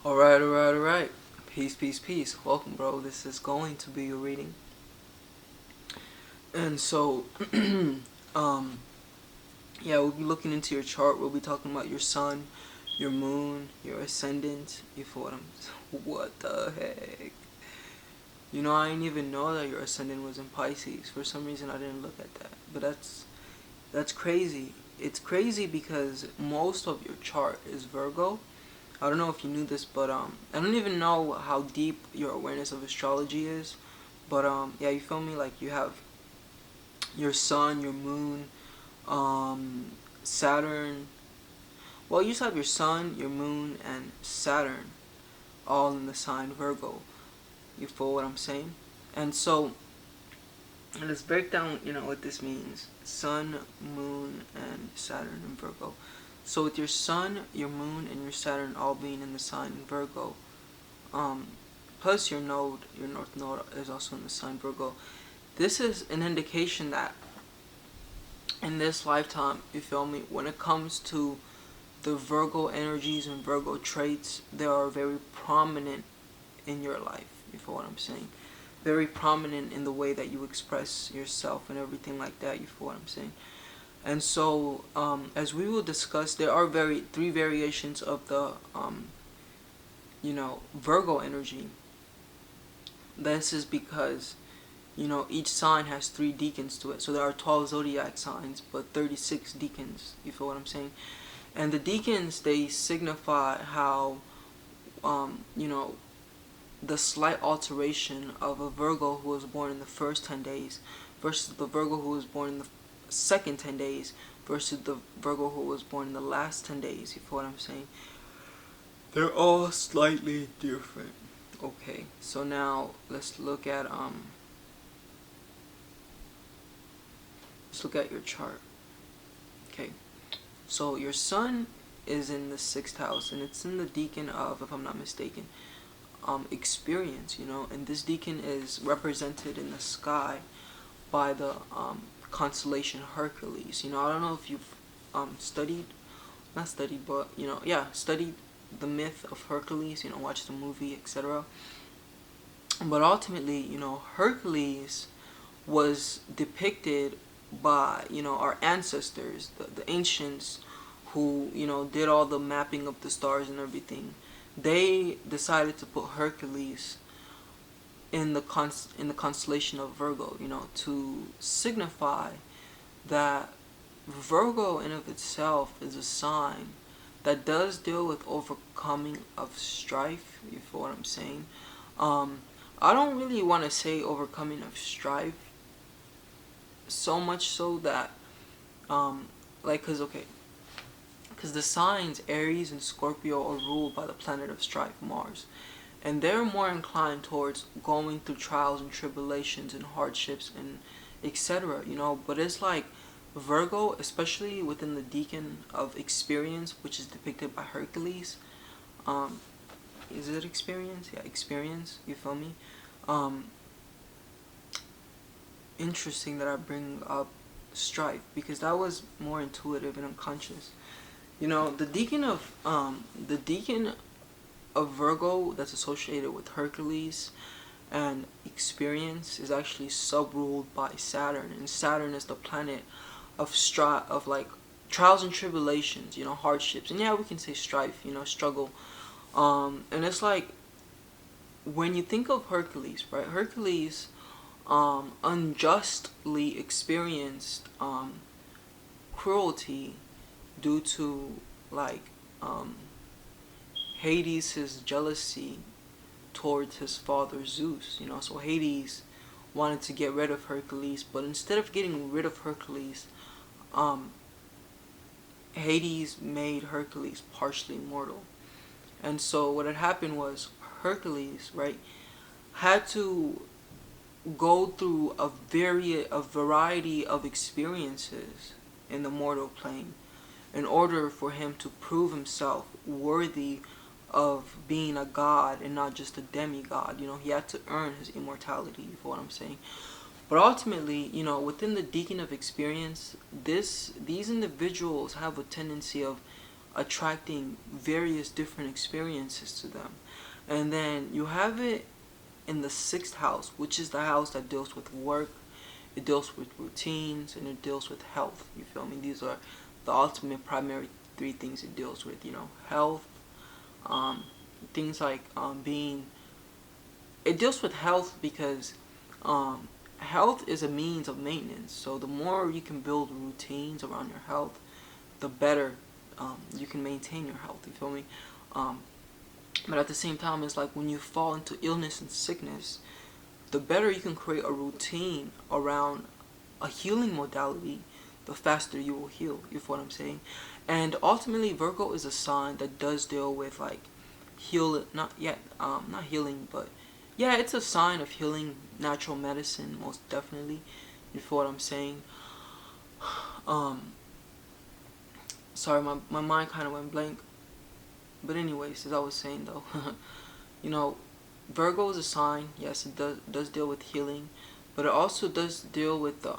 Alright. Peace, peace, peace. Welcome, bro. This is going to be your reading. And so, um, yeah, we'll be looking into your chart. We'll be talking about your sun, your moon, your ascendant. You feel what I'm. What the heck? You know, I didn't even know that your ascendant was in Pisces. For some reason, I didn't look at that. But that's crazy. It's crazy because most of your chart is Virgo. I don't know if you knew this, but I don't even know how deep your awareness of astrology is, but yeah, you feel me? Like you have your sun, your moon, Saturn. Well, you just have your sun, your moon, and Saturn, all in the sign Virgo. You feel what I'm saying? And so let's break down, what this means. Sun, moon, and Saturn in Virgo. So with your sun, your moon, and your Saturn all being in the sign Virgo, um, plus your north node is also in the sign Virgo. This is an indication that in this lifetime, you feel me, when it comes to the Virgo energies and Virgo traits, they are very prominent in your life. You feel what I'm saying? Very prominent in the way that you express yourself and everything like that. You feel what I'm saying? And so, as we will discuss, there are three variations of the Virgo energy. This is because each sign has 3 decans to it. So there are 12 zodiac signs, but 36 decans. You feel what I'm saying? And the decans, they signify how the slight alteration of a Virgo who was born in the first 10 days versus the Virgo who was born in the second 10 days versus the Virgo who was born in the last 10 days. You feel what I'm saying? They're all slightly different. Okay, so now let's look at your chart. Okay, so your sun is in the 6th house, and it's in the decan of, if I'm not mistaken, experience. And this decan is represented in the sky by the constellation Hercules. I don't know if you've studied, not studied, but studied the myth of Hercules. Watched the movie, etc. But ultimately, Hercules was depicted by our ancestors, the ancients, who did all the mapping of the stars and everything. They decided to put Hercules in the constellation of Virgo, to signify that Virgo in of itself is a sign that does deal with overcoming of strife. You feel what I'm saying? I don't really want to say overcoming of strife, so much so that because the signs Aries and Scorpio are ruled by the planet of strife, Mars, and they're more inclined towards going through trials and tribulations and hardships and etc. But it's like Virgo, especially within the decan of experience, which is depicted by Hercules. Is it experience? Yeah, experience. You feel me? Interesting that I bring up strife, because that was more intuitive and unconscious. The decan of Virgo that's associated with Hercules and experience is actually sub-ruled by Saturn, and Saturn is the planet of trials and tribulations, hardships, and yeah, we can say strife, struggle. And it's like when you think of Hercules, right? Hercules unjustly experienced cruelty due to Hades' jealousy towards his father Zeus. So Hades wanted to get rid of Hercules, but instead of getting rid of Hercules, Hades made Hercules partially mortal. And so what had happened was Hercules, right, had to go through a variety of experiences in the mortal plane in order for him to prove himself worthy of being a god and not just a demigod. He had to earn his immortality, for what I'm saying. But ultimately, within the deacon of experience, these individuals have a tendency of attracting various different experiences to them. And then you have it in the sixth house, which is the house that deals with work, it deals with routines, and it deals with health. You feel me? These are the ultimate primary three things it deals with. You know, health, um, things like being. It deals with health because health is a means of maintenance. So the more you can build routines around your health, the better you can maintain your health. You feel me? Um, but at the same time, it's like when you fall into illness and sickness, the better you can create a routine around a healing modality, the faster you will heal. You feel what I'm saying? And ultimately, Virgo is a sign that does deal with like not healing, but yeah, it's a sign of healing, natural medicine, most definitely. You feel what I'm saying? Um, Sorry, my mind kind of went blank. But anyways, as I was saying though, you know, Virgo is a sign. Yes, it does deal with healing, but it also does deal with the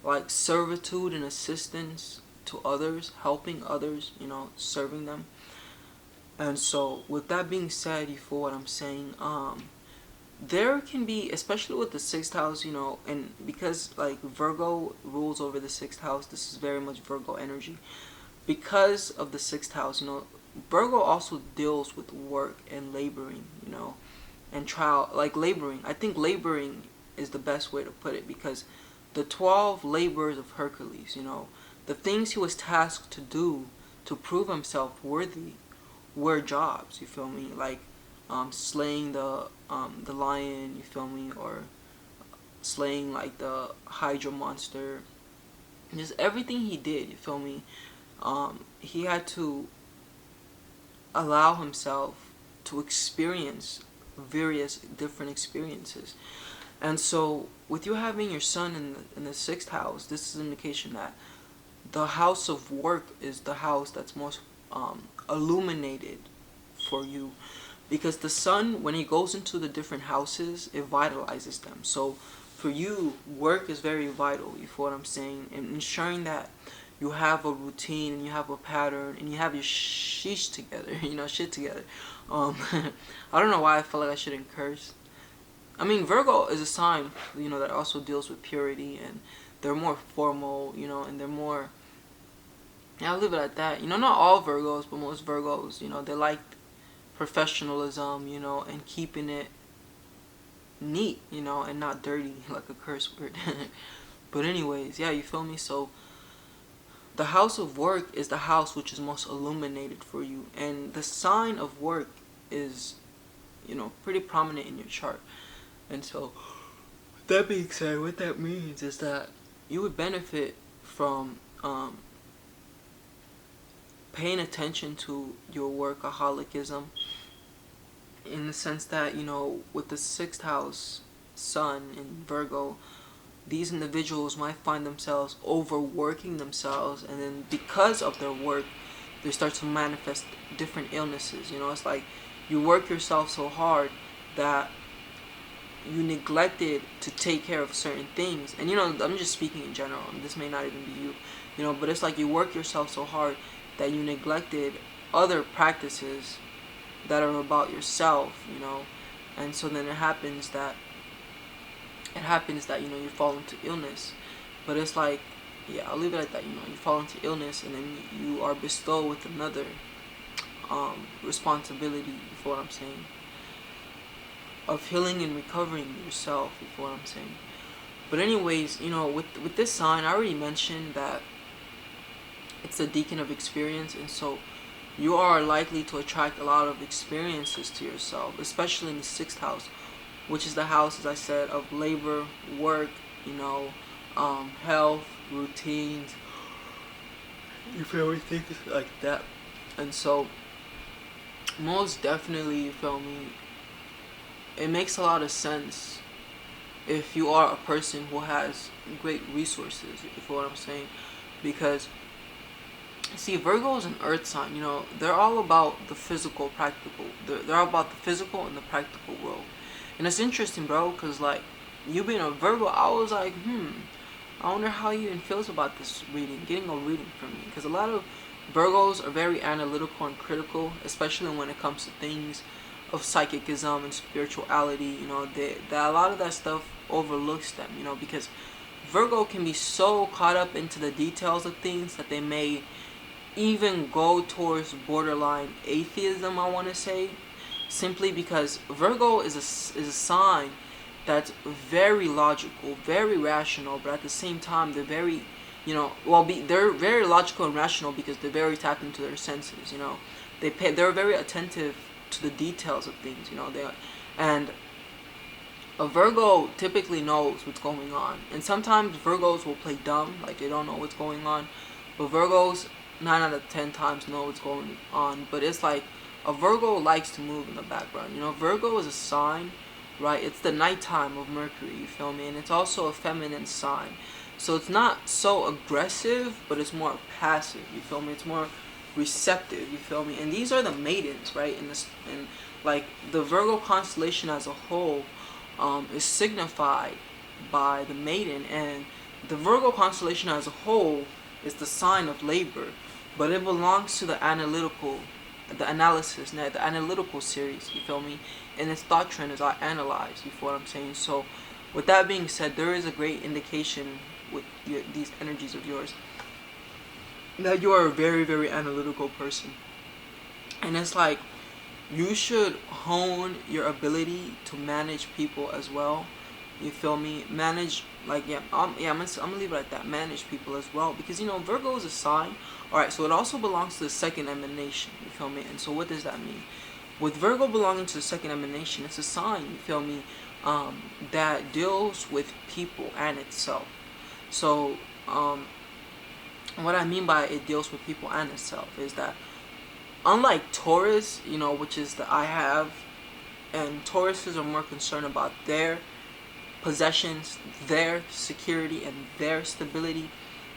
like servitude and assistance to others, helping others. You know, serving them. And so, with that being said, you feel what I'm saying? There can be, especially with the sixth house, you know, and because like Virgo rules over the sixth house, this is very much Virgo energy. Because of the sixth house, you know, Virgo also deals with work and laboring, you know, and trial, like laboring. I think laboring is the best way to put it because the 12 labors of Hercules, you know, the things he was tasked to do to prove himself worthy were jobs, you feel me? Like slaying the lion, you feel me? Or slaying like the Hydra monster. Just everything he did, you feel me? He had to allow himself to experience various different experiences. And so, with you having your sun in the sixth house, this is an indication that the house of work is the house that's most illuminated for you. Because the sun, when he goes into the different houses, it vitalizes them. So, for you, work is very vital, you feel what I'm saying? And ensuring that you have a routine and you have a pattern and you have your sheesh together, you know, shit together. Um, I don't know why I feel like I shouldn't curse. I mean, Virgo is a sign, you know, that also deals with purity and they're more formal, you know, and they're more. Yeah, I'll leave it at that. You know, not all Virgos, but most Virgos, you know, they like professionalism, you know, and keeping it neat, you know, and not dirty like a curse word. But anyways, yeah, you feel me? So the house of work is the house which is most illuminated for you, and the sign of work is, you know, pretty prominent in your chart. And so, with that being said, what that means is that you would benefit from paying attention to your workaholicism, in the sense that, you know, with the sixth house sun in Virgo, these individuals might find themselves overworking themselves, and then because of their work, they start to manifest different illnesses. You know, it's like you work yourself so hard that you neglected to take care of certain things. And you know, I'm just speaking in general, and this may not even be you, you know, but it's like you work yourself so hard that you neglected other practices that are about yourself, you know. And so then it happens that you know, you fall into illness. But it's like, yeah, I'll leave it at that. You know, you fall into illness and then you are bestowed with another responsibility, you feel what I'm saying, of healing and recovering yourself, you feel what I'm saying. But anyways, you know, with this sign, I already mentioned that it's a deacon of experience, and so you are likely to attract a lot of experiences to yourself, especially in the sixth house, which is the house, as I said, of labor, work, you know, health, routines, you feel me, things like that. And so, most definitely, you feel me, it makes a lot of sense if you are a person who has great resources, you feel what I'm saying, because see, Virgo is an earth sign, you know, they're all about the physical, practical, they're all about the physical and the practical world. And it's interesting, bro, because like, you being a Virgo, I was like, I wonder how he even feels about this reading, getting a reading from me, because a lot of Virgos are very analytical and critical, especially when it comes to things of psychicism and spirituality. That a lot of that stuff overlooks them. Because Virgo can be so caught up into the details of things that they may even go towards borderline atheism, I want to say, simply because Virgo is a sign that's very logical, very rational, but at the same time they're very, they're very logical and rational because they're very tapped into their senses. They're very attentive to the details of things. And a Virgo typically knows what's going on, and sometimes Virgos will play dumb, like they don't know what's going on, but Virgos 9 out of 10 times know what's going on. But it's like a Virgo likes to move in the background. Virgo is a sign, right? It's the nighttime of Mercury, you feel me? And it's also a feminine sign. So it's not so aggressive, but it's more passive, you feel me? It's more receptive, you feel me? And these are the maidens, right? And like the Virgo constellation as a whole is signified by the maiden, and the Virgo constellation as a whole is the sign of labor, but it belongs to the analytical series, you feel me? And its thought trend is analyzed, you feel what I'm saying? So with that being said, there is a great indication with these energies of yours that you are a very, very analytical person. And it's like you should hone your ability to manage people as well. You feel me? Manage, like, I'm gonna leave it like that. Manage people as well, because Virgo is a sign. All right, so it also belongs to the second emanation. You feel me? And so what does that mean? With Virgo belonging to the second emanation, it's a sign. You feel me? That deals with people and itself. So what I mean by it deals with people and itself is that, unlike Taurus, which is the I have, and Tauruses are more concerned about their possessions, their security, and their stability,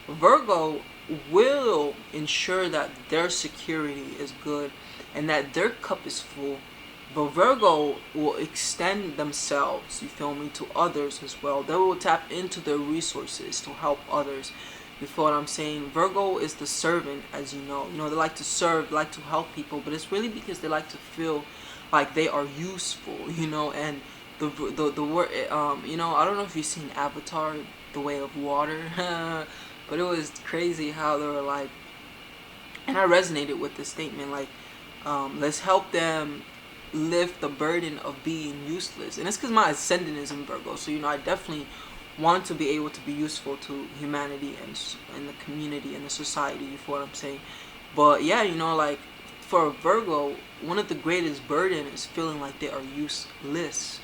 Virgo will ensure that their security is good and that their cup is full. But Virgo will extend themselves, you feel me, to others as well. They will tap into their resources to help others. You feel what I'm saying? Virgo is the servant, as you know. They like to serve, they like to help people, but it's really because they like to feel like they are useful, and the word, I don't know if you've seen Avatar, The Way of Water, but it was crazy how they were like, and I resonated with this statement, like, let's help them lift the burden of being useless. And it's because my ascendant is in Virgo, so I definitely want to be able to be useful to humanity and the community and the society, you feel what I'm saying? But yeah, like, for a Virgo, one of the greatest burden is feeling like they are useless.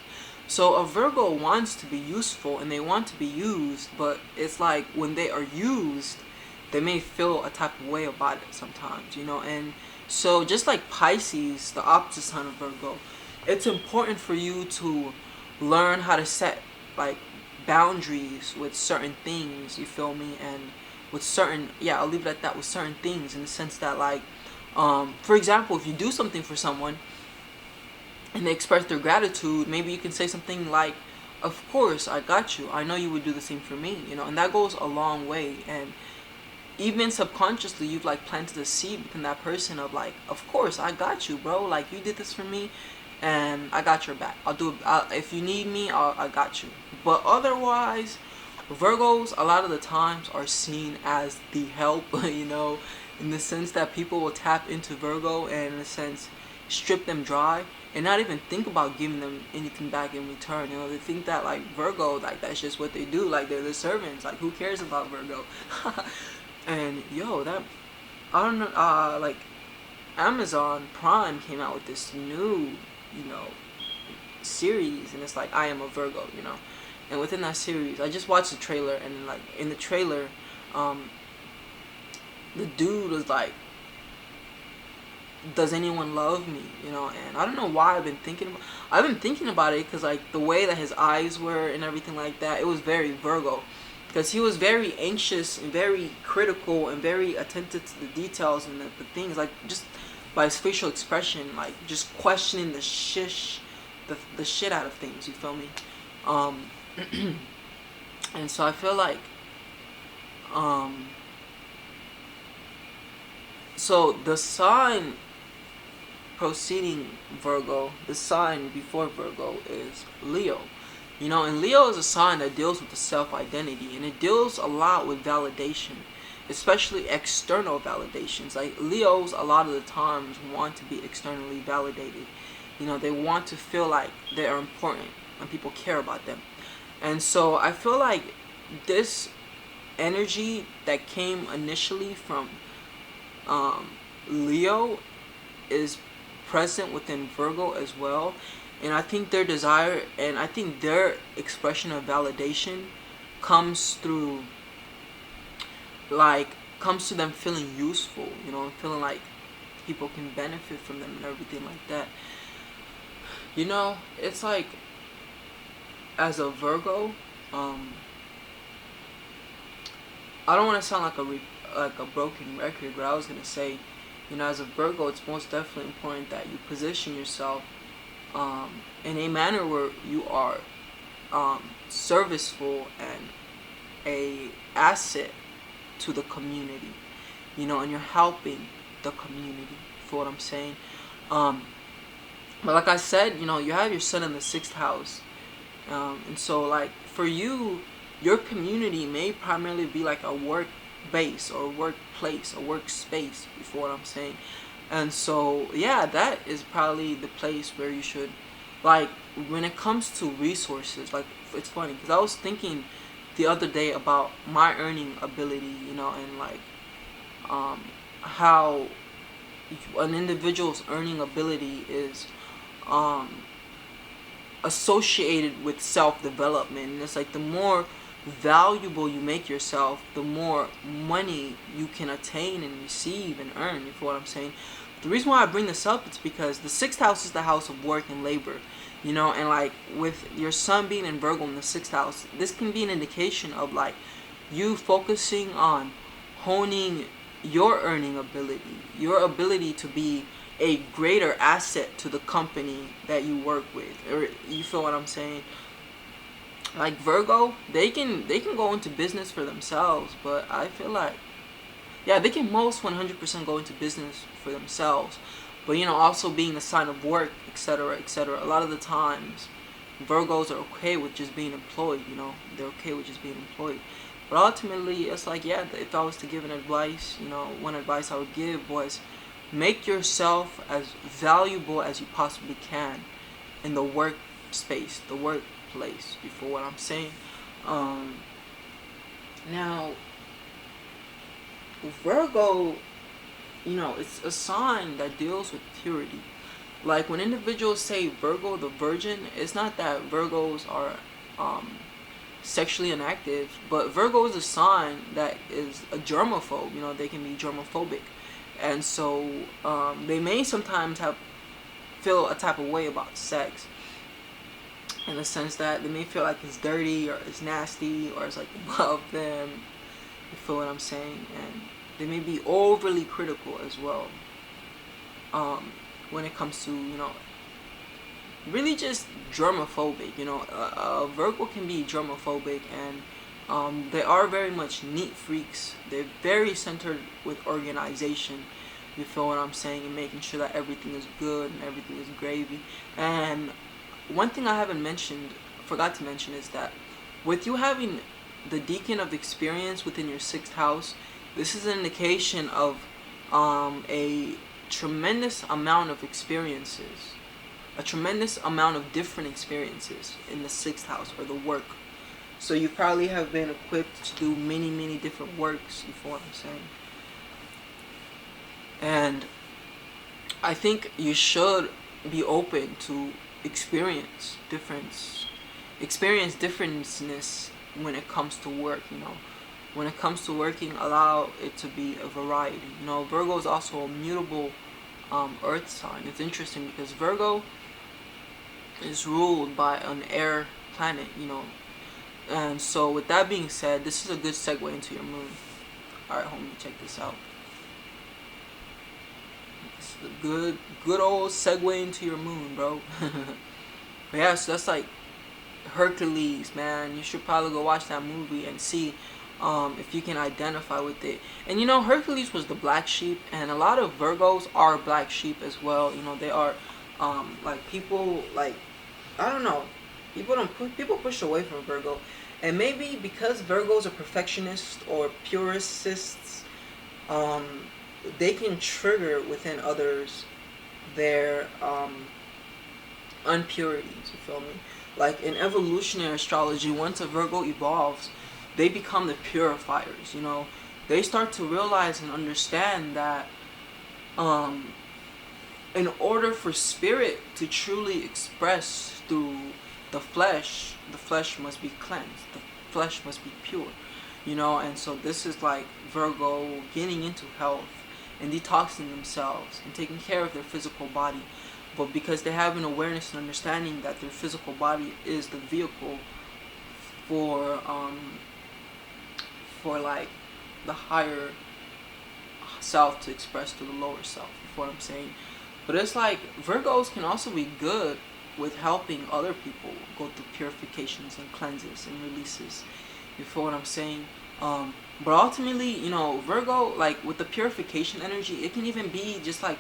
So a Virgo wants to be useful and they want to be used, but it's like when they are used, they may feel a type of way about it sometimes, and so just like Pisces, the opposite sign of Virgo, it's important for you to learn how to set, like, boundaries with certain things, you feel me, and with certain, I'll leave it at that, with certain things, in the sense that, like, for example, if you do something for someone and they express their gratitude, maybe you can say something like, of course, I got you, I know you would do the same for me, and that goes a long way. And even subconsciously, you've, like, planted a seed within that person of, like, of course, I got you, bro, like, you did this for me, and I got your back. I'll do it. If you need me, I got you. But otherwise, Virgos a lot of the times are seen as the help, in the sense that people will tap into Virgo and, in a sense, strip them dry and not even think about giving them anything back in return. They think that, like, Virgo, like, that's just what they do. Like, they're the servants. Like, who cares about Virgo? And that, I don't know, like, Amazon Prime came out with this new, series, and it's like, I Am a Virgo, and within that series, I just watched the trailer, and, like, in the trailer, the dude was like, does anyone love me, and I don't know why I've been thinking about it, because, like, the way that his eyes were and everything like that, it was very Virgo, because he was very anxious and very critical and very attentive to the details and the things, like, just by his facial expression, like, just questioning the shit out of things, you feel me? And so I feel like So the sign preceding Virgo, the sign before Virgo is Leo. You know, and Leo is a sign that deals with the self-identity, and it deals a lot with validation, especially external validations. Like Leos, a lot of the times want to be externally validated. You know, they want to feel like they are important and people care about them. And so I feel like this energy that came initially from um, Leo is present within Virgo as well. And I think their desire and I think their expression of validation comes through, like, comes to them feeling useful, you know, feeling like people can benefit from them and everything like that. You know, it's like, as a Virgo, um, I don't want to sound like like a broken record, but I was gonna say, you know, as a Virgo, it's most definitely important that you position yourself in a manner where you are serviceful and a asset to the community, you know, and you're helping the community, for what I'm saying. Um, but like I said, you know, you have your sun in the sixth house, and so like for you, your community may primarily be like a work base or workplace or workspace, before what I'm saying. And so yeah, that is probably the place where you should, like, when it comes to resources. Like, it's funny because I was thinking the other day about my earning ability, you know, and like how an individual's earning ability is um, associated with self-development. And it's like the more valuable you make yourself, the more money you can attain and receive and earn, you feel what I'm saying. The reason why I bring this up is because the sixth house is the house of work and labor, you know, and like with your sun being in Virgo in the sixth house, this can be an indication of like you focusing on honing your earning ability, your ability to be a greater asset to the company that you work with, or you feel what I'm saying. Like Virgo, they can go into business for themselves, but I feel like, yeah, they can most 100% go into business for themselves, but you know, also being a sign of work, etc., etc. A lot of the times Virgos are okay with just being employed, you know, they're okay with just being employed. But ultimately, it's like, yeah, if I was to give an advice, you know, one advice I would give was make yourself as valuable as you possibly can in the workspace, the workplace, before what I'm saying. Um, Now, Virgo, you know, it's a sign that deals with purity. Like when individuals say Virgo the virgin, it's not that Virgos are um, sexually inactive, but Virgo is a sign that is a germaphobe. You know, they can be germophobic, and so they may sometimes have feel a type of way about sex, in the sense that they may feel like it's dirty or it's nasty or it's like above them. You feel what I'm saying? And they may be overly critical as well. When it comes to, you know, really just germophobic. You know, Virgo can be germophobic, and they are very much neat freaks. They're very centered with organization. You feel what I'm saying? And making sure that everything is good and everything is gravy. And one thing I haven't mentioned, forgot to mention, is that with you having the deacon of experience within your sixth house, this is an indication of a tremendous amount of experiences, a tremendous amount of different experiences in the sixth house, or the work. So you probably have been equipped to do many, many different works, you feel what I'm saying? And I think you should be open to experience differences when it comes to work, you know. When it comes to working, allow it to be a variety. You know, Virgo is also a mutable earth sign. It's interesting because Virgo is ruled by an air planet, you know. And so with that being said, this is a good segue into your moon. Alright, homie, check this out. This is a good old segue into your moon, bro. But yeah, so that's like Hercules, man. You should probably go watch that movie and see if you can identify with it. And you know, Hercules was the black sheep, and a lot of Virgos are black sheep as well. You know, they are like people like, I don't know, people push away from Virgo, and maybe because Virgos are perfectionists or purists, um, they can trigger within others their unpurities. You feel me? Like in evolutionary astrology, once a Virgo evolves, they become the purifiers. You know, they start to realize and understand that um, in order for spirit to truly express through the flesh must be cleansed. The flesh must be pure. You know, and so this is like Virgo getting into health and detoxing themselves and taking care of their physical body. But because they have an awareness and understanding that their physical body is the vehicle for like the higher self to express to the lower self. You know what I'm saying? But it's like Virgos can also be good with helping other people go through purifications and cleanses and releases. You feel what I'm saying? But ultimately, you know, Virgo, like with the purification energy, it can even be just like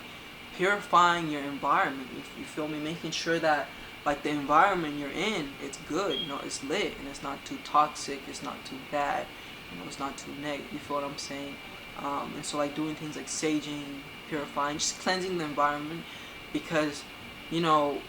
purifying your environment. You feel me? Making sure that like the environment you're in, it's good. You know, it's lit and it's not too toxic. It's not too bad. You know, it's not too negative. You feel what I'm saying? And so like doing things like saging, purifying, just cleansing the environment, because you know,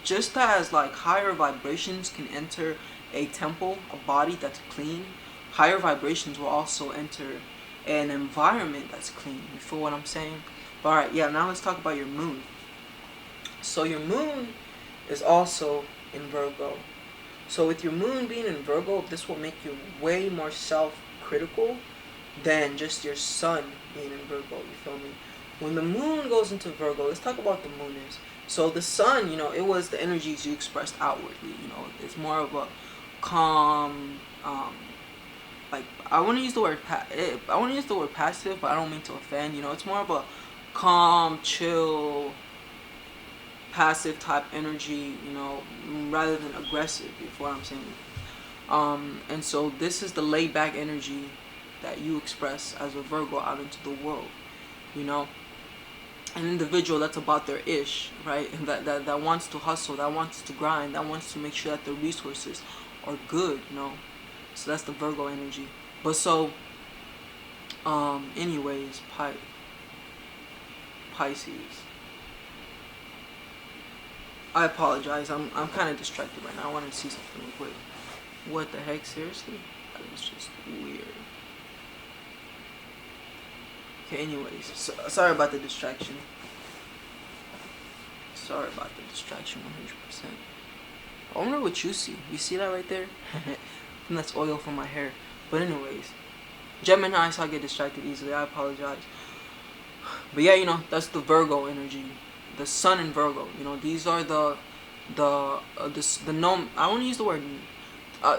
just as like higher vibrations can enter a temple, a body that's clean, higher vibrations will also enter an environment that's clean. You feel what I'm saying? Alright, yeah, now let's talk about your moon. So your moon is also in Virgo. So with your moon being in Virgo, this will make you way more self-critical than just your sun being in Virgo. You feel me? When the moon goes into Virgo, let's talk about the moon is. So the sun, you know, it was the energies you expressed outwardly. You know, it's more of a calm, like I want to use the word passive, but I don't mean to offend. You know, it's more of a calm, chill, passive type energy. You know, rather than aggressive. You know what I'm saying? And so this is the laid back energy that you express as a Virgo out into the world. You know, an individual that's about their ish, right? And that wants to hustle, that wants to grind, that wants to make sure that the resources are good, you know. So that's the Virgo energy. But so, anyways, Pisces. I apologize. I'm kind of distracted right now. I want to see something real quick. What the heck? Seriously? That is just weird. Okay, anyways, sorry about the distraction. 100%. I wonder what you see. You see that right there? And that's oil from my hair. But anyways, Gemini, so I get distracted easily. I apologize. But yeah, you know, that's the Virgo energy. The Sun in Virgo. You know, these are the I want to use the word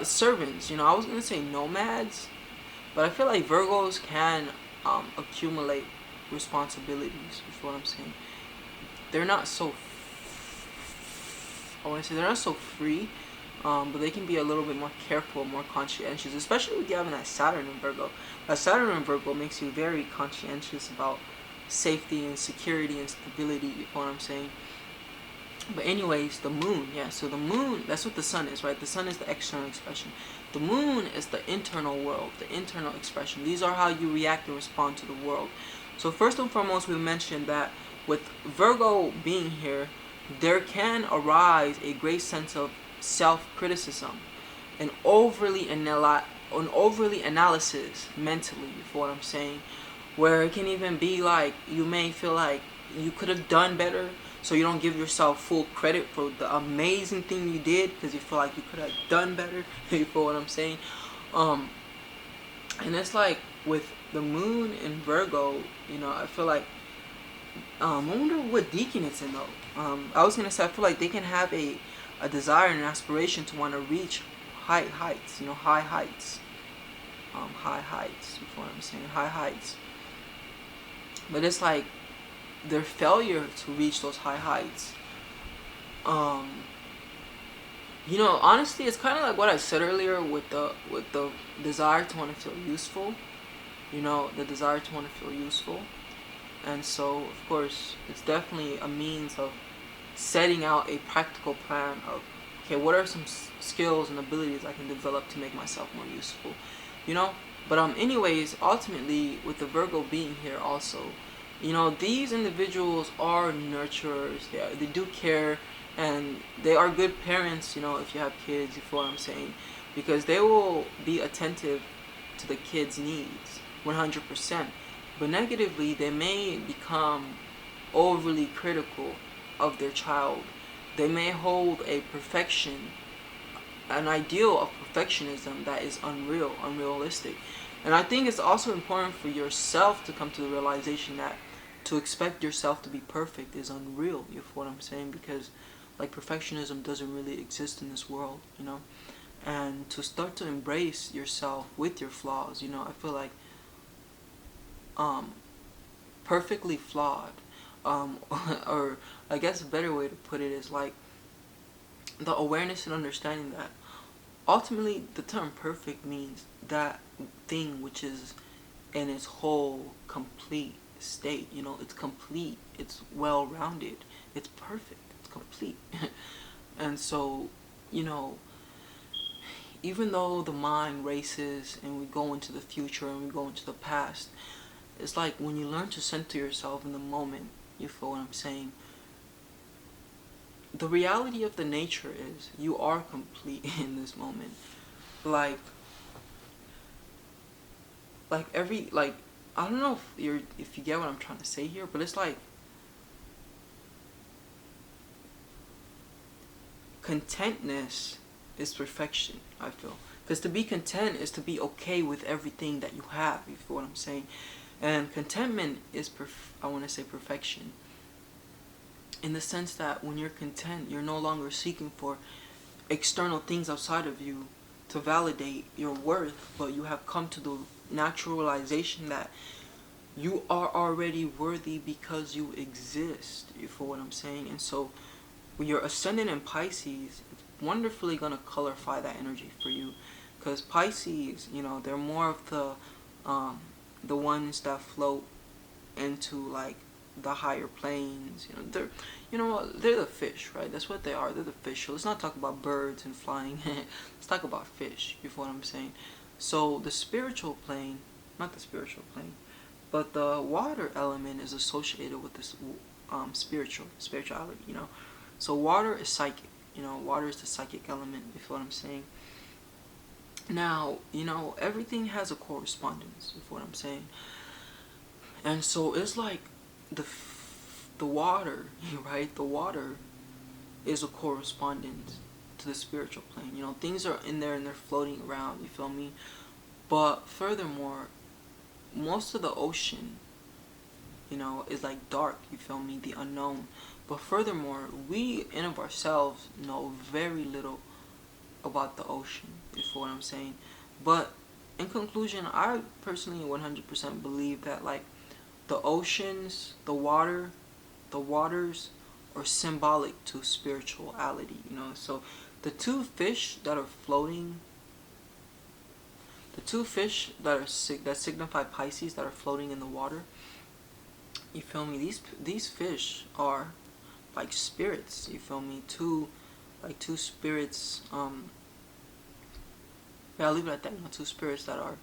servants. You know, I was gonna say nomads, but I feel like Virgos can accumulate responsibilities. Is what I'm saying. They're not so. I want to say they're not so free, but they can be a little bit more careful, more conscientious, especially with you having that Saturn in Virgo. That Saturn in Virgo makes you very conscientious about safety and security and stability. You know what I'm saying? But anyways, the moon, yeah. So the moon, that's what the sun is, right? The sun is the external expression. The moon is the internal world, the internal expression. These are how you react and respond to the world. So first and foremost, we mentioned that with Virgo being here, there can arise a great sense of self-criticism, an overly analysis mentally, you feel what I'm saying? Where it can even be like, you may feel like you could have done better, so you don't give yourself full credit for the amazing thing you did, because you feel like you could have done better, you feel what I'm saying? And it's like, with the moon in Virgo, you know, I feel like, I wonder what deacon it's in though. I was gonna say I feel like they can have a desire and an aspiration to want to reach high heights. You know, high heights. High heights. You know what I'm saying? High heights. But it's like their failure to reach those high heights You know, honestly, it's kind of like what I said earlier with the desire to want to feel useful. You know, the desire to want to feel useful, and so of course, it's definitely a means of setting out a practical plan of, okay, what are some skills and abilities I can develop to make myself more useful, you know. But anyways, ultimately, with the Virgo being here also, you know, these individuals are nurturers. They do care, and they are good parents. You know, if you have kids, you feel what I'm saying, because they will be attentive to the kids' needs 100%. But negatively, they may become overly critical of their child. They may hold a perfection, an ideal of perfectionism that is unrealistic. And I think it's also important for yourself to come to the realization that to expect yourself to be perfect is unreal, you feel what I'm saying? Because like perfectionism doesn't really exist in this world, you know? And to start to embrace yourself with your flaws, you know, I feel like um perfectly flawed. Or I guess a better way to put it is like the awareness and understanding that ultimately the term perfect means that thing which is in its whole complete state. You know, it's complete, it's well rounded, it's perfect, it's complete. And so, you know, even though the mind races and we go into the future and we go into the past, it's like when you learn to center yourself in the moment, you feel what I'm saying? The reality of the nature is you are complete in this moment. Like every like I don't know if you get what I'm trying to say here, but it's like contentness is perfection, I feel. Because to be content is to be okay with everything that you have, you feel what I'm saying? And contentment is I want to say perfection, in the sense that when you're content, you're no longer seeking for external things outside of you to validate your worth, but you have come to the natural realization that you are already worthy because you exist. You feel what I'm saying? And so when you're ascendant in Pisces, it's wonderfully gonna clarify that energy for you, because Pisces, you know, they're more of the ones that float into like the higher planes. You know, they're the fish, right? That's what they are. They're the fish. So let's not talk about birds and flying. Let's talk about fish. You feel what I'm saying? So the spiritual plane, not the spiritual plane, but the water element is associated with this spirituality. You know, so water is psychic. You know, water is the psychic element. You feel what I'm saying? Now, you know, everything has a correspondence. You feel what I'm saying? And so it's like the water, right? The water is a correspondence to the spiritual plane. You know, things are in there and they're floating around. You feel me? But furthermore, most of the ocean, you know, is like dark. You feel me? The unknown. But furthermore, we in of ourselves know very little about the ocean. You feel what I'm saying? But in conclusion, I personally 100% believe that like the oceans, the waters are symbolic to spirituality, you know. So the two fish that are floating, the two fish that that signify Pisces that are floating in the water, you feel me? These fish are like spirits, you feel me? Two spirits, yeah, I'll leave it at that, you know, two spirits that are,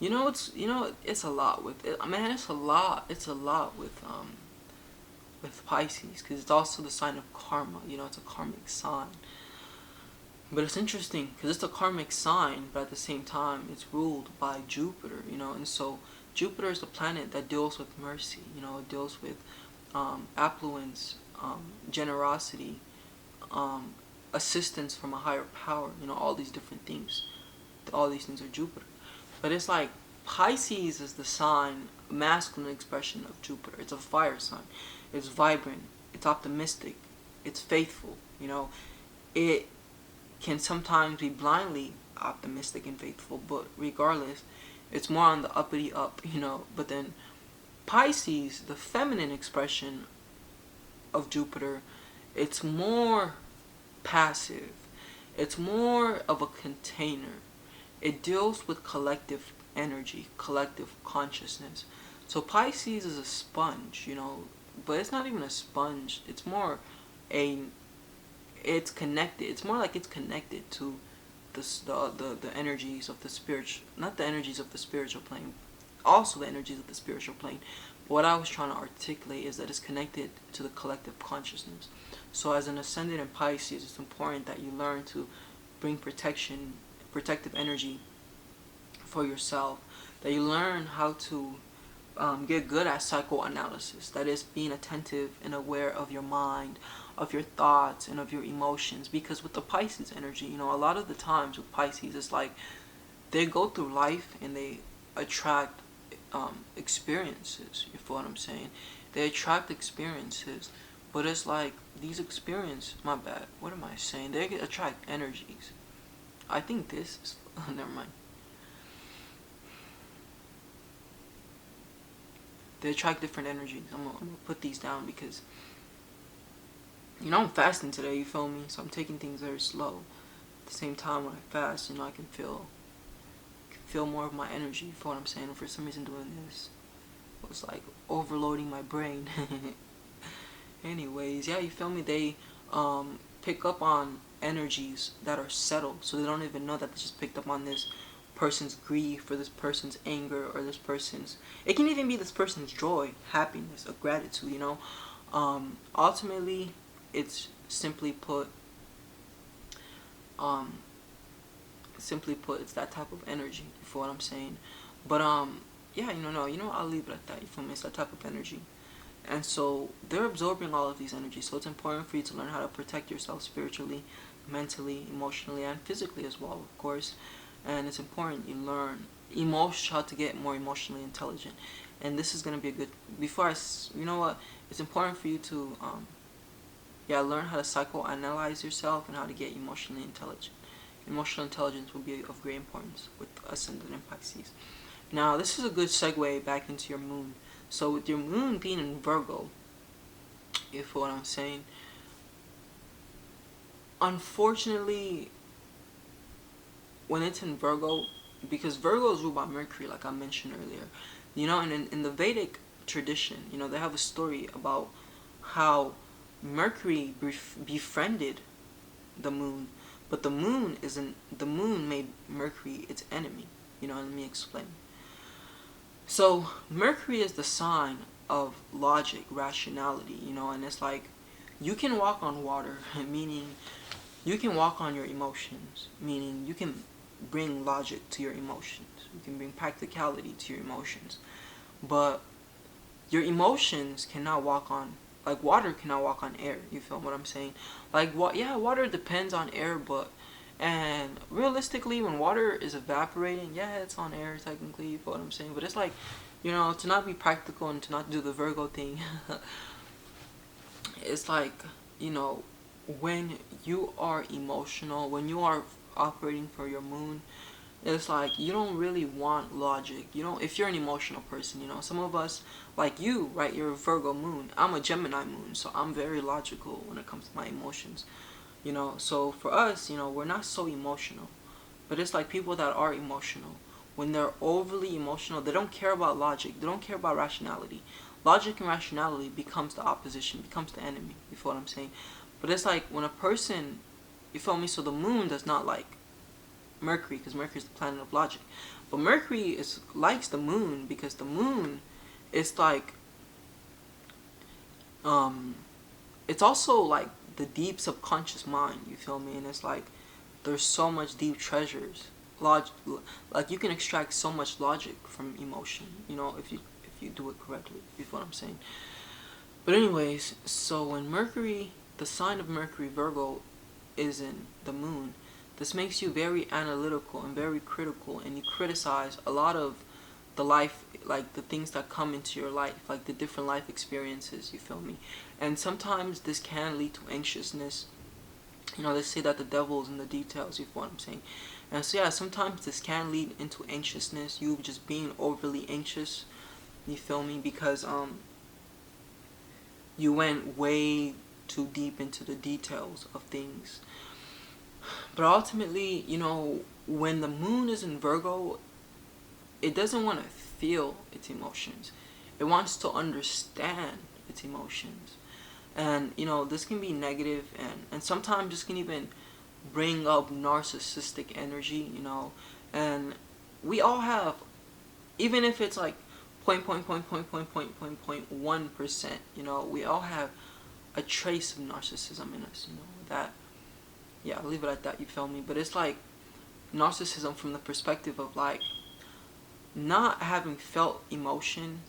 it's a lot with it. Man, it's a lot with Pisces, because it's also the sign of karma. You know, it's a karmic sign. But it's interesting because it's a karmic sign, but at the same time, it's ruled by Jupiter. You know, and so Jupiter is the planet that deals with mercy. You know, it deals with affluence, generosity, assistance from a higher power. You know, all these different things. All these things are Jupiter. But it's like Pisces is the sign, masculine expression of Jupiter. It's a fire sign. It's vibrant. It's optimistic. It's faithful. You know, it can sometimes be blindly optimistic and faithful, but regardless, it's more on the uppity up. You know, but then Pisces, the feminine expression of Jupiter, it's more passive. It's more of a container. It deals with collective energy, collective consciousness. So Pisces is a sponge, but it's not even a sponge. It's more a it's connected. It's more like it's connected to the energies of the spiritual, not the energies of the spiritual plane, also the energies of the spiritual plane. But what I was trying to articulate is that it's connected to the collective consciousness. So as an ascendant in Pisces, it's important that you learn to bring protective energy for yourself. That you learn how to get good at psychoanalysis. That is, being attentive and aware of your mind, of your thoughts, and of your emotions. Because with the Pisces energy, a lot of the times with Pisces, it's like they go through life and they attract experiences. You feel what I'm saying? They attract experiences, but it's like these experiences. My bad. What am I saying? They attract energies. I think this is. Never mind. They attract different energies. I'm gonna put these down because I'm fasting today. You feel me? So I'm taking things very slow. At the same time, when I fast, I can feel more of my energy. You feel what I'm saying? And for some reason, doing this was like overloading my brain. Anyways, yeah, you feel me? They pick up on energies that are settled, so they don't even know that they just picked up on this person's grief or this person's anger or this person's, it can even be this person's joy, happiness, or gratitude. Ultimately, it's simply put, it's that type of energy. You feel what I'm saying? But yeah, I'll leave it at that. You feel me? It's that type of energy. And so they're absorbing all of these energies. So it's important for you to learn how to protect yourself spiritually, mentally, emotionally, and physically as well, of course. And it's important you learn how to get more emotionally intelligent. And this is going to be a good, it's important for you to, learn how to psychoanalyze yourself and how to get emotionally intelligent. Emotional intelligence will be of great importance with Ascendant in Pisces. Now, this is a good segue back into your moon. So with your moon being in Virgo, you feel what I'm saying? Unfortunately, when it's in Virgo, because Virgo is ruled by Mercury, like I mentioned earlier, and in the Vedic tradition, they have a story about how Mercury befriended the moon, but the moon made Mercury its enemy. Let me explain. So Mercury is the sign of logic, rationality, and it's like you can walk on water, meaning you can walk on your emotions, meaning you can bring logic to your emotions. You can bring practicality to your emotions. But your emotions cannot walk on, like water cannot walk on air. You feel what I'm saying? Like, water depends on air, and realistically, when water is evaporating, yeah, it's on air technically, you feel what I'm saying? But it's like, to not be practical and to not do the Virgo thing, it's like, when you are emotional, when you are operating for your moon, it's like you don't really want logic. If you're an emotional person, some of us, like you, right, you're a Virgo moon. I'm a Gemini moon, so I'm very logical when it comes to my emotions. So for us, we're not so emotional. But it's like people that are emotional, when they're overly emotional, they don't care about logic. They don't care about rationality. Logic and rationality becomes the opposition, becomes the enemy. You feel what I'm saying? But it's like when a person, you feel me? So the moon does not like Mercury, because Mercury is the planet of logic. But Mercury likes the moon because the moon is like, it's also like the deep subconscious mind. You feel me? And it's like there's so much deep treasures, like you can extract so much logic from emotion. If you do it correctly. You feel what I'm saying? But anyways, so when Mercury, the sign of Mercury, Virgo, is in the moon, this makes you very analytical and very critical, and you criticize a lot of the life, like the things that come into your life, like the different life experiences, you feel me? And sometimes this can lead to anxiousness. They say that the devil is in the details, you feel what I'm saying? And so yeah, sometimes this can lead into anxiousness, you just being overly anxious, you feel me? Because you went way too deep into the details of things. But ultimately, when the moon is in Virgo, it doesn't want to feel its emotions. It wants to understand its emotions. And, this can be negative, and sometimes this can even bring up narcissistic energy, and we all have, even if it's like 0.1%, we all have a trace of narcissism in us, that, yeah, I'll leave it at that, you feel me? But it's like narcissism from the perspective of like not having felt emotion,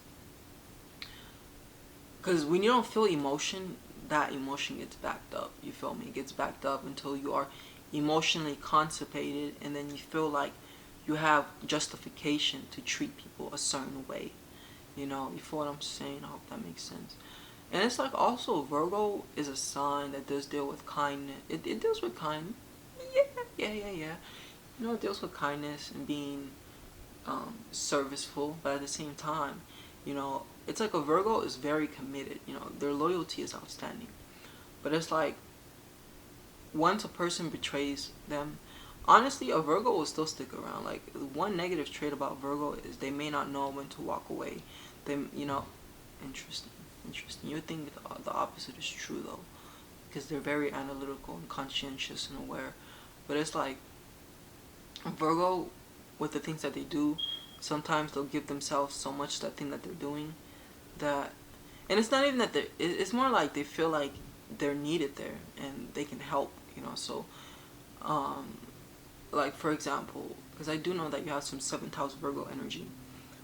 because when you don't feel emotion, that emotion gets backed up, you feel me? It gets backed up until you are emotionally constipated, and then you feel like you have justification to treat people a certain way. You feel what I'm saying? I hope that makes sense. And it's like also Virgo is a sign that does deal with kindness. It deals with kindness. Yeah. It deals with kindness and being serviceful, but at the same time, it's like a Virgo is very committed. Their loyalty is outstanding. But it's like once a person betrays them, honestly, a Virgo will still stick around. Like, one negative trait about Virgo is they may not know when to walk away. Interesting. You would think the opposite is true, though, because they're very analytical and conscientious and aware. But it's like, Virgo, with the things that they do, sometimes they'll give themselves so much that thing that they're doing that, and it's not even that it's more like they feel like they're needed there and they can help, so, like, for example, because I do know that you have some 7th house Virgo energy.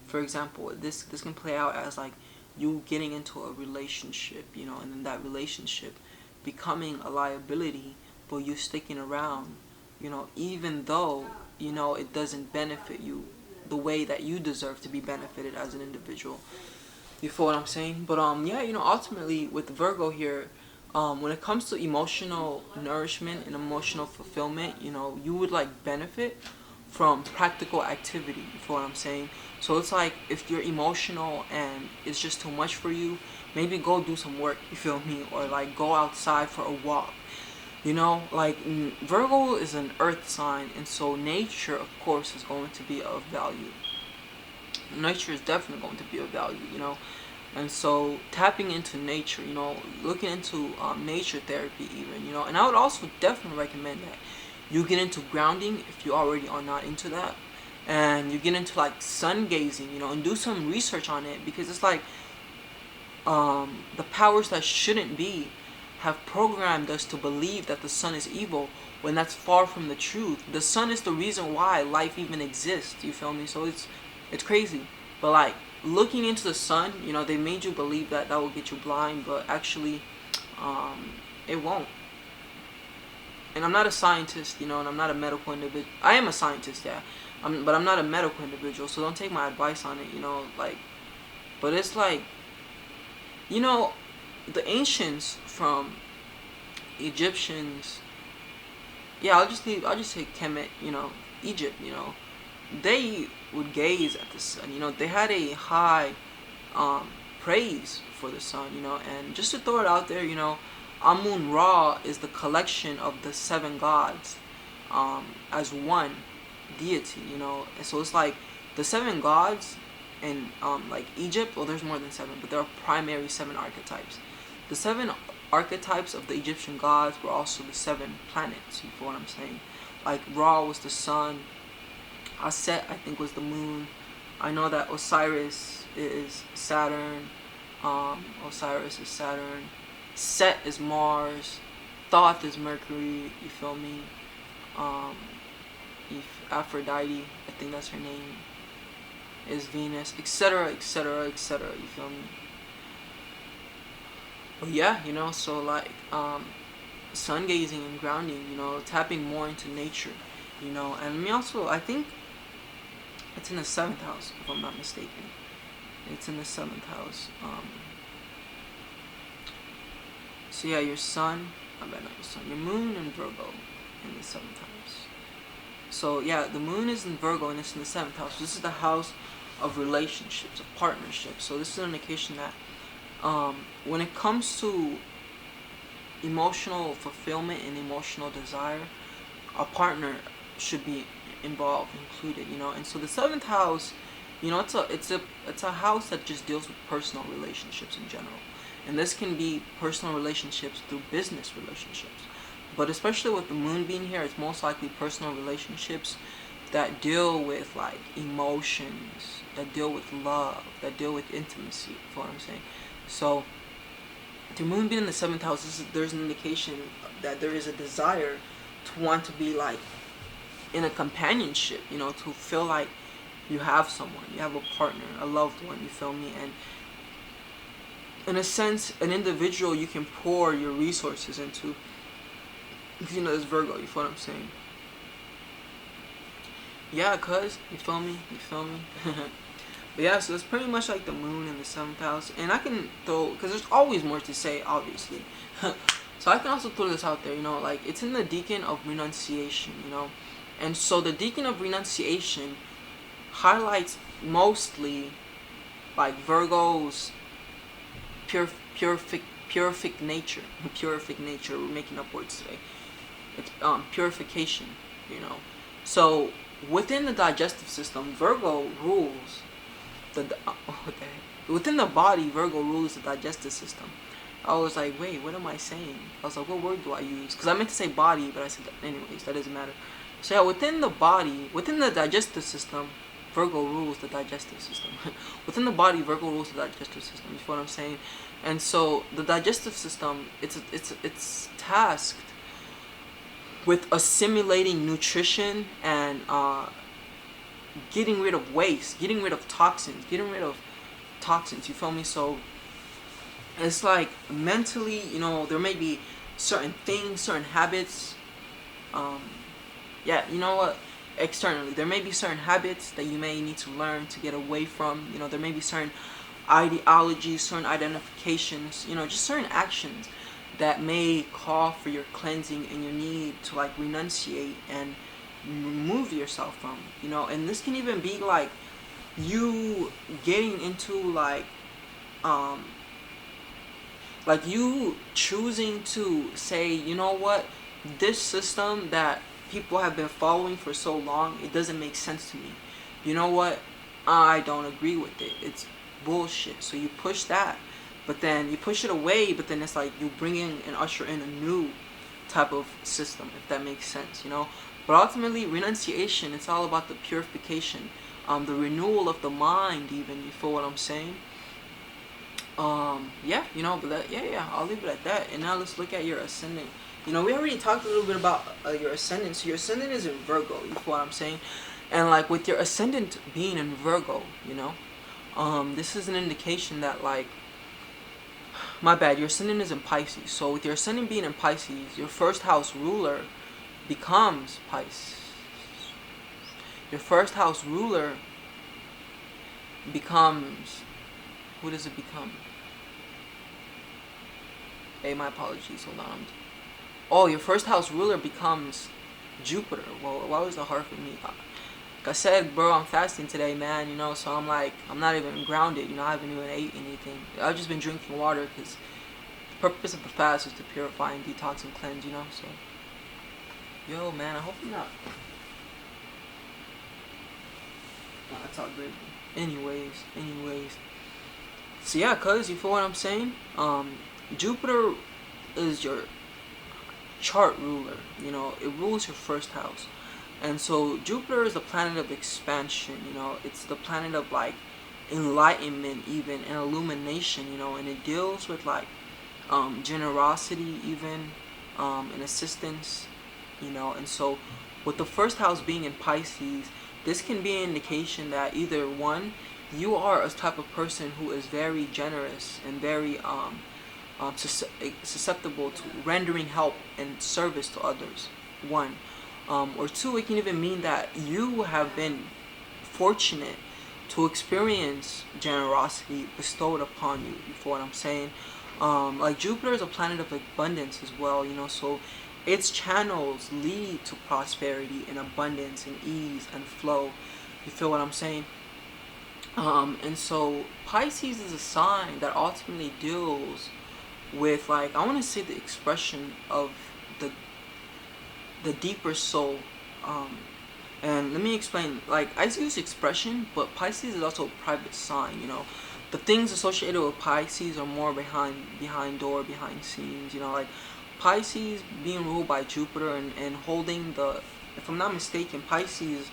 For example, this can play out as like you getting into a relationship, and then that relationship becoming a liability, but you sticking around, even though, it doesn't benefit you the way that you deserve to be benefited as an individual. You feel what I'm saying? But yeah, ultimately with Virgo here, when it comes to emotional nourishment and emotional fulfillment, you would like benefit from practical activity. You feel what I'm saying? So it's like if you're emotional and it's just too much for you, maybe go do some work. You feel me? Or like go outside for a walk. Like Virgo is an earth sign, and so nature, of course, is going to be of value. Nature is definitely going to be of value. And so tapping into nature, looking into nature therapy even, and I would also definitely recommend that you get into grounding if you already are not into that, and you get into like sun gazing, and do some research on it, because it's like the powers that shouldn't be have programmed us to believe that the sun is evil when that's far from the truth. The sun is the reason why life even exists. You feel me? So it's crazy. But like looking into the sun, they made you believe that will get you blind, but actually, it won't. And I'm not a scientist, and I'm not a medical individual. I am a scientist, yeah, but I'm not a medical individual, so don't take my advice on it, like. But it's like, the ancients from Egyptians, yeah, I'll just say Kemet, Egypt, they would gaze at the sun. They had a high praise for the sun, and just to throw it out there, Amun Ra is the collection of the 7 gods as one deity, and so it's like the 7 gods in like Egypt. Well, there's more than 7, but there are primary 7 archetypes. The 7 archetypes of the Egyptian gods were also the 7 planets. You feel what I'm saying? Like Ra was the sun. Aset, I think, was the moon. I know that Osiris is Saturn. Osiris is Saturn. Set is Mars. Thoth is Mercury. You feel me? Aphrodite, I think that's her name, is Venus, etc., etc., etc. You feel me? But yeah, so like sun gazing and grounding, tapping more into nature, and me also, I think it's in the 7th house, if I'm not mistaken. It's in the 7th house. So yeah, your sun, I bet not your sun, your moon and Virgo in the 7th house. So yeah, the moon is in Virgo and it's in the 7th house. This is the house of relationships, of partnerships. So this is an indication that when it comes to emotional fulfillment and emotional desire, a partner should be involved, included, you know. And so the seventh house, you know, it's a house that just deals with personal relationships in general, and this can be personal relationships through business relationships, but especially with the moon being here, it's most likely personal relationships that deal with like emotions, that deal with love, that deal with intimacy. You know what I'm saying? So the moon being in the seventh house, there's an indication that there is a desire to want to be like in a companionship, you know, to feel like you have someone, you have a partner, a loved one, you feel me? And in a sense, an individual you can pour your resources into. Because, you know, it's Virgo, you feel what I'm saying? Yeah, cuz, you feel me? You feel me? But yeah, so it's pretty much like the moon in the seventh house. And I can throw, because there's always more to say, obviously. So I can also throw this out there, you know, like it's in the decan of renunciation, you know. And so the decan of renunciation highlights mostly like Virgo's purific nature. Purific nature, we're making up words today. It's purification, you know. So within the digestive system, Virgo rules within the body, Virgo rules the digestive system. I was like, wait, what am I saying? I was like, what word do I use? Because I meant to say body, but I said that anyways. That doesn't matter. So yeah, within the body, within the digestive system, Virgo rules the digestive system. Within the body, Virgo rules the digestive system. You feel what I'm saying? And so the digestive system, it's tasked with assimilating nutrition and getting rid of waste, getting rid of toxins, you feel me? So it's like mentally, you know, there may be certain things, certain habits, yeah, you know what, externally, there may be certain habits that you may need to learn to get away from, you know, there may be certain ideologies, certain identifications, you know, just certain actions that may call for your cleansing and your need to like renunciate and remove yourself from, you know. And this can even be like you getting into like you choosing to say, you know what, this system that people have been following for so long, it doesn't make sense to me. You know what, I don't agree with it, it's bullshit. So you push that, but then you push it away, but then it's like you bring in and usher in a new type of system, if that makes sense, you know. But ultimately, renunciation, it's all about the purification, the renewal of the mind, even, you feel what I'm saying? Yeah, you know, but that, yeah, I'll leave it at that. And now let's look at your ascendant. You know, we already talked a little bit about your ascendant. So your ascendant is in Virgo, you feel what I'm saying? And like with your ascendant being in Virgo, you know, this is an indication that like, my bad, your ascendant is in Pisces. So with your ascendant being in Pisces, your first house ruler becomes Pisces. Your first house ruler becomes, who does it become? Hey, my apologies, hold on. Oh, your first house ruler becomes Jupiter. Well, why was it hard for me? Like I said, bro, I'm fasting today, man, you know, so I'm like, I'm not even grounded, you know, I haven't even ate anything. I've just been drinking water because the purpose of the fast is to purify and detox and cleanse, you know, so. Yo, man, I hope you're not. Nah, that's all great. Anyways. So yeah, cuz, you feel what I'm saying? Jupiter is your chart ruler, you know, it rules your first house. And so Jupiter is the planet of expansion, you know, it's the planet of like enlightenment even, and illumination, you know, and it deals with like generosity even, and assistance, you know. And so with the first house being in Pisces, this can be an indication that either one, you are a type of person who is very generous and very susceptible to rendering help and service to others, one. Or two, it can even mean that you have been fortunate to experience generosity bestowed upon you. You feel what I'm saying? Like Jupiter is a planet of abundance as well, you know, so its channels lead to prosperity and abundance and ease and flow. You feel what I'm saying? And so Pisces is a sign that ultimately deals with, like, I want to say the expression of the deeper soul. Um, and let me explain. Like, I use expression, but Pisces is also a private sign. The things associated with Pisces are more behind door, behind scenes. Like Pisces being ruled by Jupiter and holding the, if I'm not mistaken, Pisces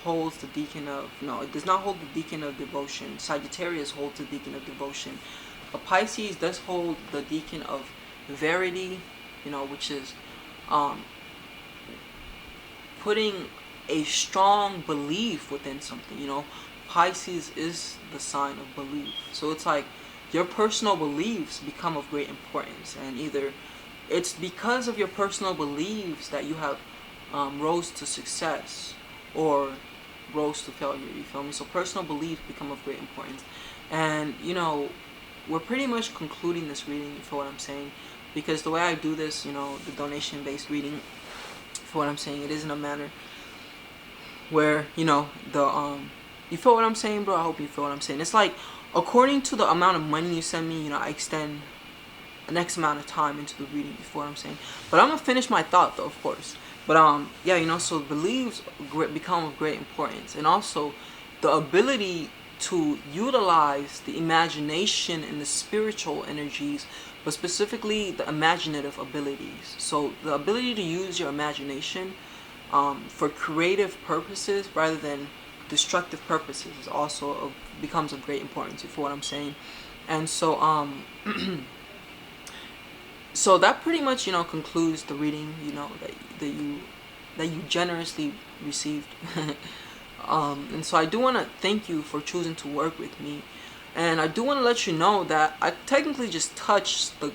holds the deacon of, no, it does not hold the deacon of devotion. Sagittarius holds the deacon of devotion. But Pisces does hold the deacon of verity, which is um, putting a strong belief within something. Pisces is the sign of belief. So it's like your personal beliefs become of great importance, and either it's because of your personal beliefs that you have rose to success or rose to failure. You feel me? So personal beliefs become of great importance, and we're pretty much concluding this reading. You feel what I'm saying? Because the way I do this, the donation-based reading, for what I'm saying, it is in a manner where you feel what I'm saying, bro? I hope you feel what I'm saying. It's like, according to the amount of money you send me, I extend the next amount of time into the reading. You feel what I'm saying? But I'm gonna finish my thought, though, of course. But yeah, so beliefs become of great importance, and also the ability to utilize the imagination and the spiritual energies, but specifically the imaginative abilities. So the ability to use your imagination for creative purposes rather than destructive purposes is also becomes of great importance. For what I'm saying, and so so that pretty much concludes the reading that you generously received. And so I do want to thank you for choosing to work with me, and I do want to let you know that I technically just touched the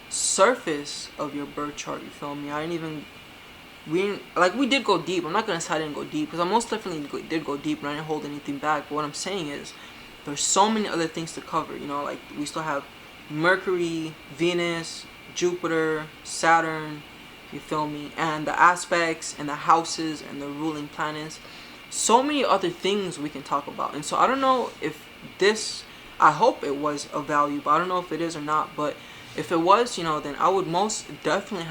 surface of your birth chart. You feel me? I didn't even we did go deep. I'm not gonna say I didn't go deep, because I most definitely did go deep, and I didn't hold anything back. But what I'm saying is, there's so many other things to cover. Like we still have Mercury, Venus, Jupiter, Saturn. You feel me? And the aspects and the houses and the ruling planets. So many other things we can talk about. And so I don't know if this, I hope it was of value, but I don't know if it is or not. But if it was, then I would most definitely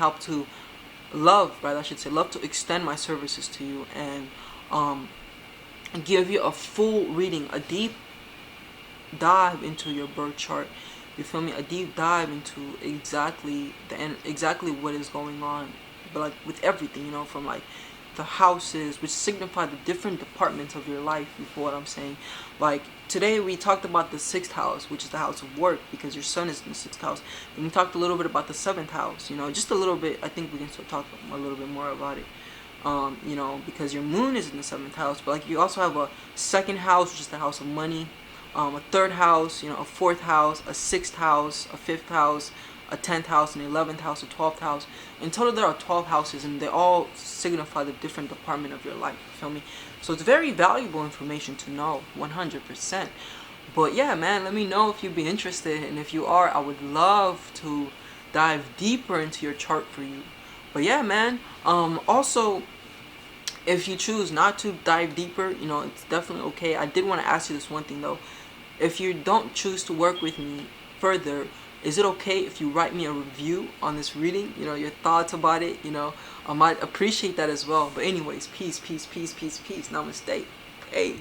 love to extend my services to you, and give you a full reading, a deep dive into your birth chart. You feel me? A deep dive into exactly what is going on, but like with everything, from like the houses, which signify the different departments of your life. You feel what I'm saying? Like today we talked about the 6th house, which is the house of work, because your sun is in the 6th house. And we talked a little bit about the 7th house, just a little bit. I think we can still talk a little bit more about it, because your moon is in the 7th house. But like you also have a 2nd house, which is the house of money, a 3rd house, a 4th house, a 6th house, a 5th house, a 10th house, an 11th house, a 12th house. In total, there are 12 houses, and they all signify the different department of your life. You feel me? So it's very valuable information to know, 100%. But yeah, man, let me know if you'd be interested, and if you are, I would love to dive deeper into your chart for you. But yeah, man. Also, if you choose not to dive deeper, it's definitely okay. I did want to ask you this one thing though. If you don't choose to work with me further, is it okay if you write me a review on this reading? Your thoughts about it, I might appreciate that as well. But anyways, peace, peace, peace, peace, peace. Namaste. Hey.